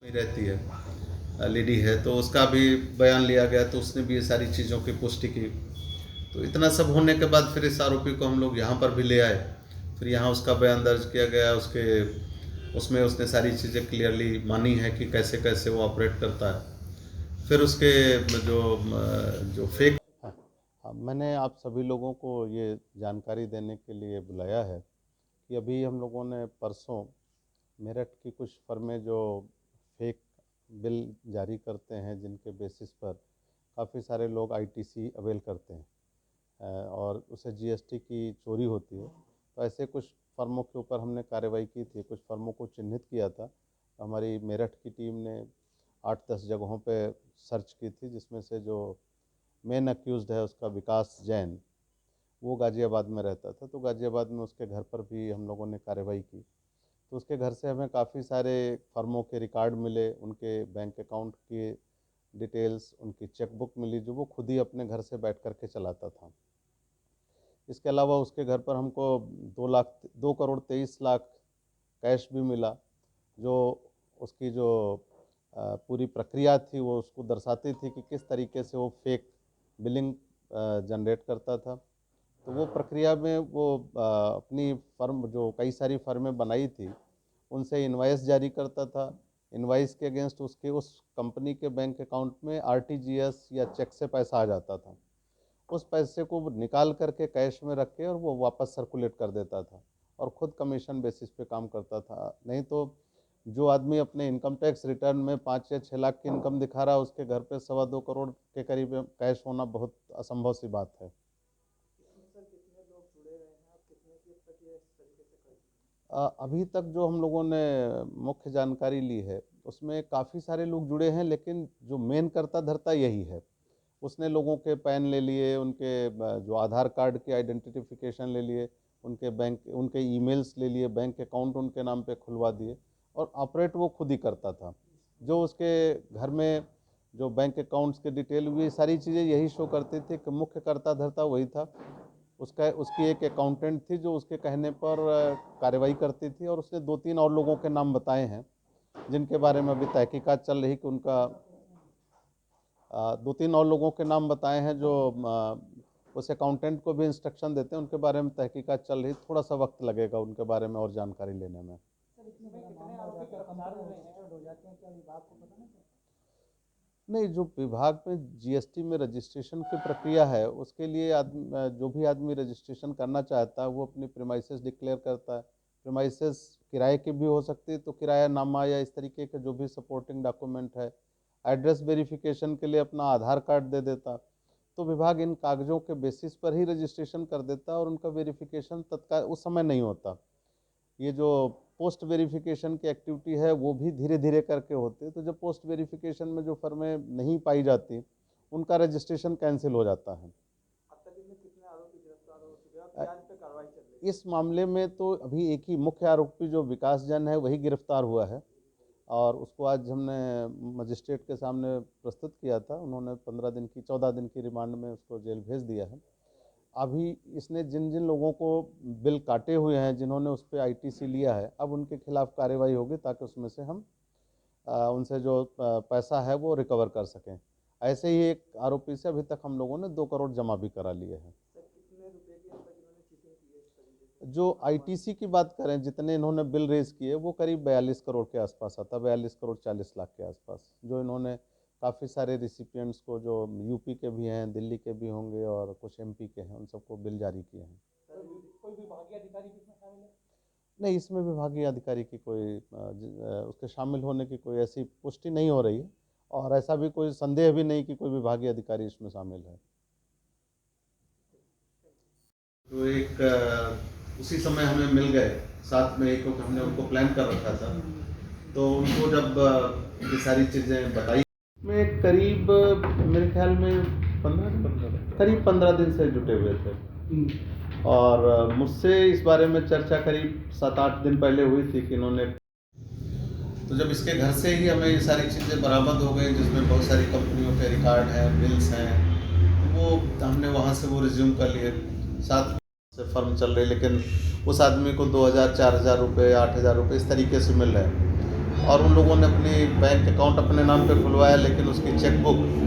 में रहती है, लेडी है, तो उसका भी बयान लिया गया, तो उसने भी ये सारी चीज़ों की पुष्टि की। तो इतना सब होने के बाद फिर इस आरोपी को हम लोग यहाँ पर भी ले आए। फिर यहाँ उसका बयान दर्ज किया गया, उसमें उसने सारी चीज़ें क्लियरली मानी है कि कैसे कैसे वो ऑपरेट करता है। फिर उसके जो जो फेक हाँ, मैंने आप सभी लोगों को ये जानकारी देने के लिए बुलाया है कि अभी हम लोगों ने परसों मेरठ की कुछ फर्में जो फेक बिल जारी करते हैं, जिनके बेसिस पर काफ़ी सारे लोग आईटीसी अवेल करते हैं और उससे जीएसटी की चोरी होती है। तो ऐसे कुछ फर्मों के ऊपर हमने कार्रवाई की थी, कुछ फर्मों को चिन्हित किया था। हमारी मेरठ की टीम ने 8-10 जगहों पे सर्च की थी, जिसमें से जो मेन अक्यूज़ड है उसका विकास जैन, वो गाज़ियाबाद में रहता था। तो गाज़ियाबाद में उसके घर पर भी हम लोगों ने कार्रवाई की। तो उसके घर से हमें काफ़ी सारे फर्मों के रिकॉर्ड मिले, उनके बैंक अकाउंट की डिटेल्स, उनकी चेकबुक मिली, जो वो खुद ही अपने घर से बैठ कर के चलाता था। इसके अलावा उसके घर पर हमको 2 करोड़ 23 लाख कैश भी मिला, जो उसकी जो पूरी प्रक्रिया थी वो उसको दर्शाती थी कि किस तरीके से वो फेक बिलिंग जनरेट करता था। तो वो प्रक्रिया में वो अपनी फर्म, जो कई सारी फर्में बनाई थी, उनसे इनवाइस जारी करता था। इनवाइस के अगेंस्ट उसके उस कंपनी के बैंक अकाउंट में आरटीजीएस या चेक से पैसा आ जाता था। उस पैसे को वो निकाल करके कैश में रख के और वो वापस सर्कुलेट कर देता था और ख़ुद कमीशन बेसिस पे काम करता था। नहीं तो जो आदमी अपने इनकम टैक्स रिटर्न में 5 या 6 लाख की इनकम दिखा रहा है, उसके घर पे 2.25 करोड़ के करीब कैश होना बहुत असंभव सी बात है। अभी तक जो हम लोगों ने मुख्य जानकारी ली है, उसमें काफ़ी सारे लोग जुड़े हैं, लेकिन जो मेन करता धरता यही है। उसने लोगों के पैन ले लिए, उनके जो आधार कार्ड की आइडेंटिफिकेशन ले लिए, उनके ईमेल्स ले लिए, बैंक अकाउंट उनके नाम पे खुलवा दिए और ऑपरेट वो खुद ही करता था। जो उसके घर में जो बैंक अकाउंट्स के डिटेल हुई, ये सारी चीज़ें यही शो करती थी कि मुख्य करता धरता वही था। उसकी एक अकाउंटेंट थी जो उसके कहने पर कार्रवाई करती थी, और उसने 2-3 और लोगों के नाम बताए हैं, जिनके बारे में अभी तहकीकात चल रही कि उनका 2-3 और लोगों के नाम बताए हैं जो उस अकाउंटेंट को भी इंस्ट्रक्शन देते हैं। उनके बारे में तहकीकात चल रही, थोड़ा सा वक्त लगेगा उनके बारे में और जानकारी लेने में। नहीं, जो विभाग में जीएसटी में रजिस्ट्रेशन की प्रक्रिया है, उसके लिए जो भी आदमी रजिस्ट्रेशन करना चाहता है वो अपनी प्रीमाइसेस डिक्लेयर करता है। प्रीमाइसेस किराए की भी हो सकती है, तो किरायानामा या इस तरीके के जो भी सपोर्टिंग डॉक्यूमेंट है, एड्रेस वेरिफिकेशन के लिए अपना आधार कार्ड दे देता। तो विभाग इन कागज़ों के बेसिस पर ही रजिस्ट्रेशन कर देता है और उनका वेरिफिकेशन तत्काल उस समय नहीं होता। ये जो पोस्ट वेरिफिकेशन की एक्टिविटी है वो भी धीरे धीरे करके होती है। तो जब पोस्ट वेरिफिकेशन में जो फर्में नहीं पाई जाती, उनका रजिस्ट्रेशन कैंसिल हो जाता है। इस मामले में तो अभी एक ही मुख्य आरोपी जो विकास जैन है वही गिरफ्तार हुआ है, और उसको आज हमने मजिस्ट्रेट के सामने प्रस्तुत किया था। उन्होंने 14 दिन की रिमांड में उसको जेल भेज दिया है। अभी इसने जिन जिन लोगों को बिल काटे हुए हैं, जिन्होंने उस पर आईटीसी लिया है, अब उनके खिलाफ कार्रवाई होगी ताकि उसमें से हम उनसे जो पैसा है वो रिकवर कर सकें। ऐसे ही एक आरोपी से अभी तक हम लोगों ने 2 करोड़ जमा भी करा लिए हैं। जो आईटीसी की बात करें, जितने इन्होंने बिल रेज किए वो करीब 42 करोड़ के आसपास आता, 42 करोड़ 40 लाख के आसपास, जो इन्होंने काफ़ी सारे रिसिपिएंट्स को, जो यूपी के भी हैं, दिल्ली के भी होंगे और कुछ एमपी के हैं, उन सबको बिल जारी किए हैं। कोई विभागीय अधिकारी इसमें शामिल है? नहीं, इसमें विभागीय अधिकारी की कोई उसके शामिल होने की कोई ऐसी पुष्टि नहीं हो रही है, और ऐसा भी कोई संदेह भी नहीं कि कोई विभागीय अधिकारी इसमें शामिल है। तो एक उसी समय हमें मिल गए साथ में, क्योंकि हमने उनको प्लान कर रखा था। तो उनको जब ये सारी चीज़ें बताई, मैं करीब मेरे ख्याल में 15 दिन से जुटे हुए थे, और मुझसे इस बारे में चर्चा करीब 7-8 दिन पहले हुई थी कि इन्होंने, तो जब इसके घर से ही हमें ये सारी चीज़ें बरामद हो गई, जिसमें बहुत सारी कंपनियों के रिकॉर्ड हैं, बिल्स हैं, तो वो हमने वहाँ से वो रिज्यूम कर लिए। साथ से फर्म चल रही, लेकिन उस आदमी को 2000 4000 रुपये 8000 रुपये इस तरीके से मिल रहे हैं। और उन लोगों ने अपनी बैंक अकाउंट अपने नाम पे खुलवाया, लेकिन उसकी चेकबुक